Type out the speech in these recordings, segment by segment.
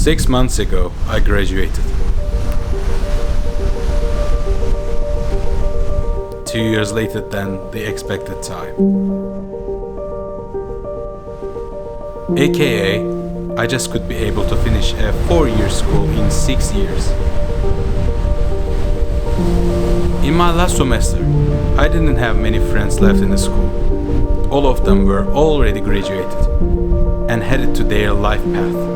6 months ago, I graduated. 2 years later than the expected time. AKA, I just could be able to finish a 4-year school in 6 years. In my last semester, I didn't have many friends left in the school. All of them were already graduated and headed to their life path.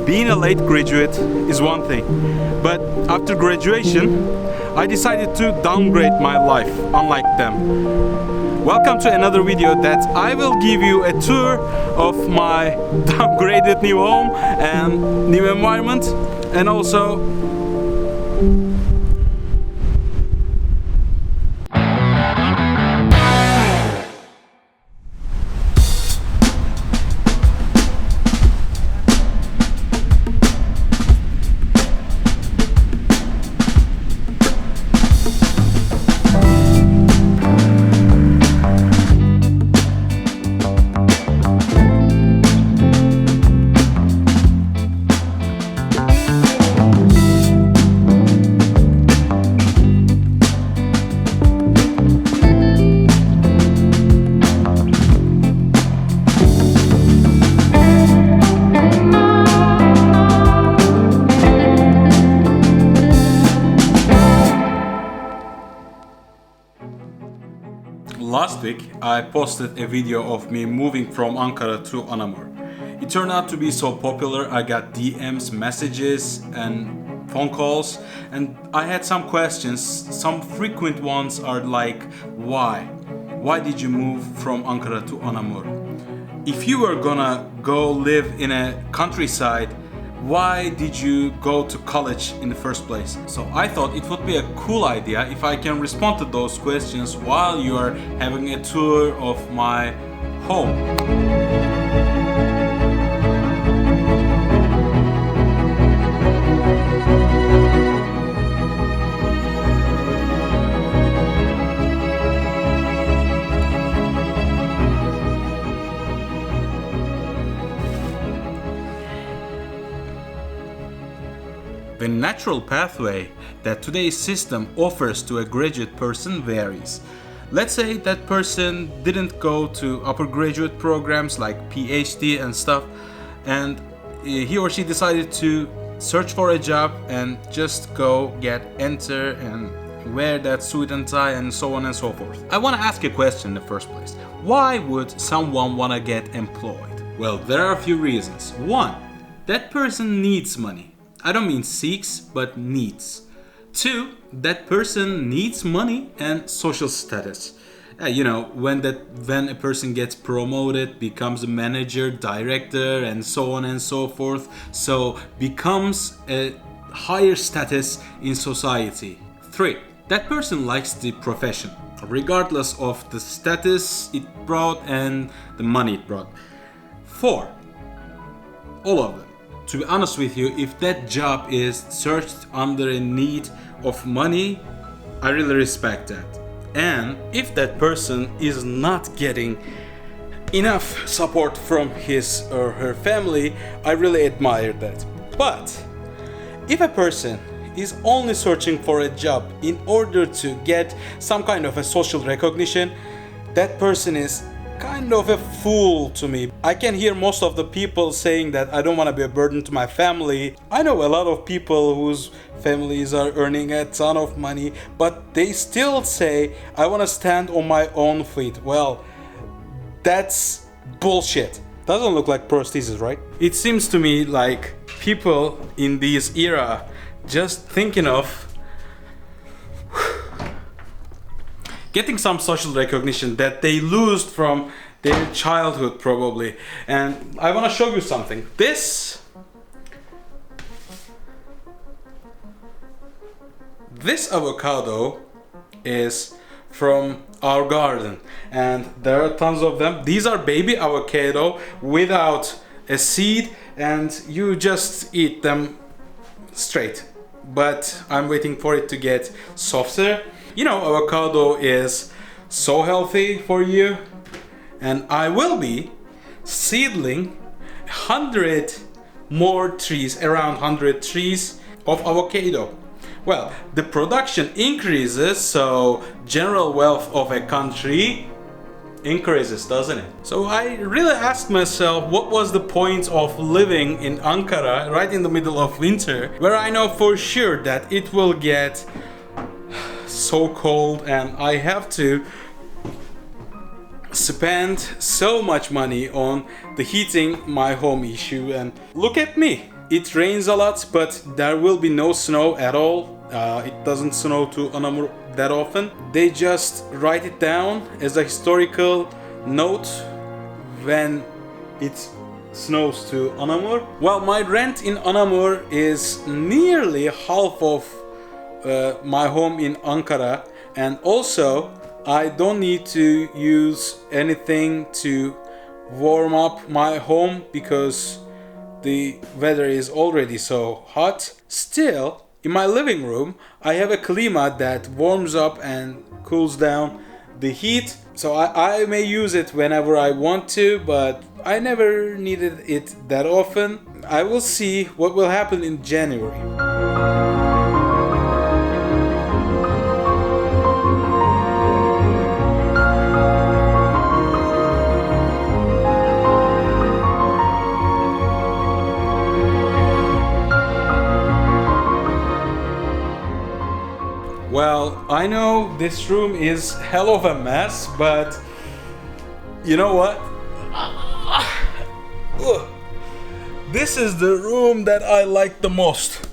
Being a late graduate is one thing, but after graduation, I decided to downgrade my life unlike them. Welcome to another video that I will give you a tour of my downgraded new home and new environment, and also last week, I posted a video of me moving from Ankara to Anamur. It turned out to be so popular, I got DMs, messages and phone calls, and I had some questions. Some frequent ones are like, why? Why did you move from Ankara to Anamur? If you were gonna go live in a countryside, why did you go to college in the first place? So I thought it would be a cool idea if I can respond to those questions while you are having a tour of my home. The natural pathway that today's system offers to a graduate person varies. Let's say that person didn't go to upper graduate programs like PhD and stuff, and he or she decided to search for a job and just go enter and wear that suit and tie and so on and so forth. I want to ask a question in the first place. Why would someone want to get employed? Well, there are a few reasons. One, that person needs money. I don't mean seeks, but needs. 2, that person needs money and social status. When a person gets promoted, becomes a manager, director, and so on and so forth, so becomes a higher status in society. 3, that person likes the profession, regardless of the status it brought and the money it brought. 4, all of them. To be honest with you, if that job is searched under a need of money, I really respect that. And if that person is not getting enough support from his or her family, I really admire that. But if a person is only searching for a job in order to get some kind of a social recognition, that person is kind of a fool to me. I can hear most of the people saying that I don't want to be a burden to my family. I know a lot of people whose families are earning a ton of money, but they still say I want to stand on my own feet. Well, that's bullshit. Doesn't look like prosthesis, right? It seems to me like people in this era just thinking of getting some social recognition that they lost from their childhood probably. And I want to show you something. This avocado is from our garden and there are tons of them. These are baby avocado without a seed and you just eat them straight. But I'm waiting for it to get softer. Avocado is so healthy for you, and I will be seedling 100 more trees, around 100 trees of avocado. Well, the production increases, so general wealth of a country increases, doesn't it? So I really asked myself, what was the point of living in Ankara right in the middle of winter, where I know for sure that it will get so cold and I have to spend so much money on the heating my home issue. And look at me, it rains a lot, but there will be no snow at all. It doesn't snow to Anamur that often. They just write it down as a historical note when it snows to Anamur. Well, my rent in Anamur is nearly half of my home in Ankara, and also I don't need to use anything to warm up my home because the weather is already so hot. Still, in my living room, I have a klima that warms up and cools down the heat. So I may use it whenever I want to, but I never needed it that often. I will see what will happen in January. Well, I know this room is hell of a mess, but you know what? This is the room that I like the most.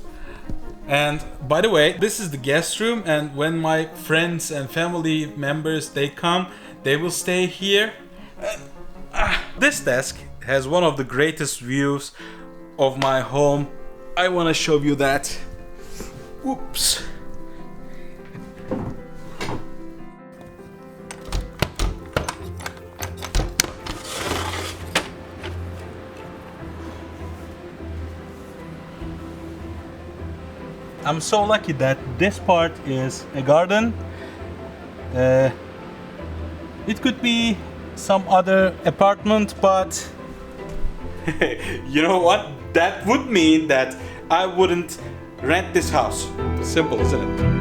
And by the way, this is the guest room, and when my friends and family members they come, they will stay here. This desk has one of the greatest views of my home. I want to show you that. Oops. I'm so lucky that this part is a garden. It could be some other apartment, but you know what? That would mean that I wouldn't rent this house. Simple, isn't it?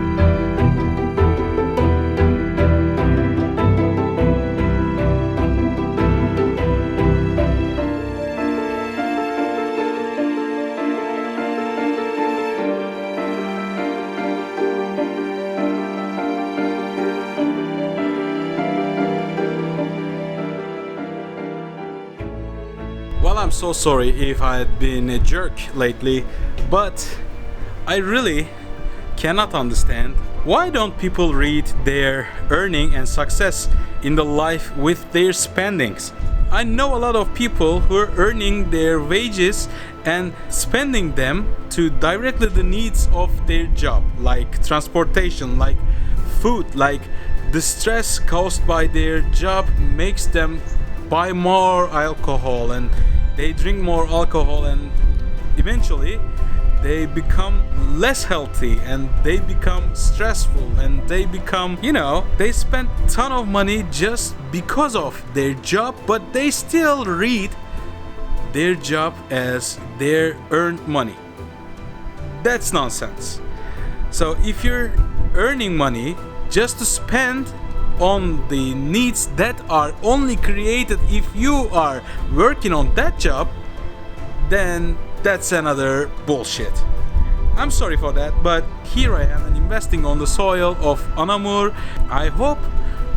Well, I'm so sorry if I've been a jerk lately, but I really cannot understand why don't people read their earning and success in the life with their spendings. I know a lot of people who are earning their wages and spending them to directly the needs of their job, like transportation, like food, like the stress caused by their job makes them buy more alcohol and they drink more alcohol, and eventually they become less healthy and they become stressful and they become, they spend a ton of money just because of their job, but they still read their job as their earned money. That's nonsense. So if you're earning money just to spend on the needs that are only created if you are working on that job, then that's another bullshit. I'm sorry for that, but here I am and investing on the soil of Anamur. I hope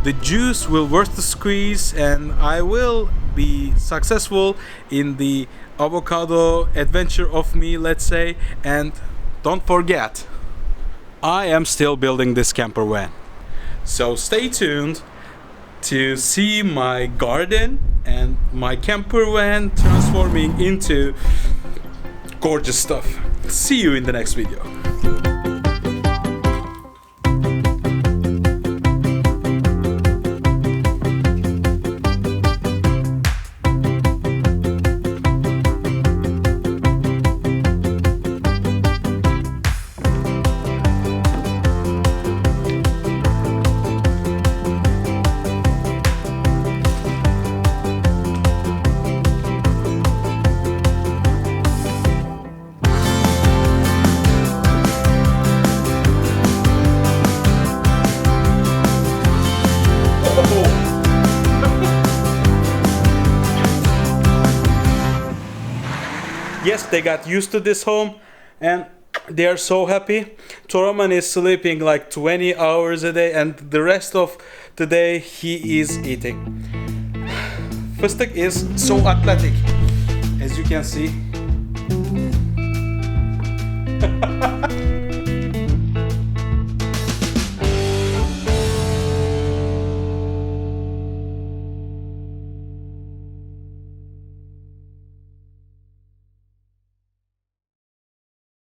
the juice will worth the squeeze and I will be successful in the avocado adventure of me, let's say. And don't forget, I am still building this camper van. So stay tuned to see my garden and my camper van transforming into gorgeous stuff. See you in the next video. Yes, they got used to this home and they are so happy. Toraman is sleeping like 20 hours a day and the rest of the day he is eating. Fıstık is so athletic, as you can see.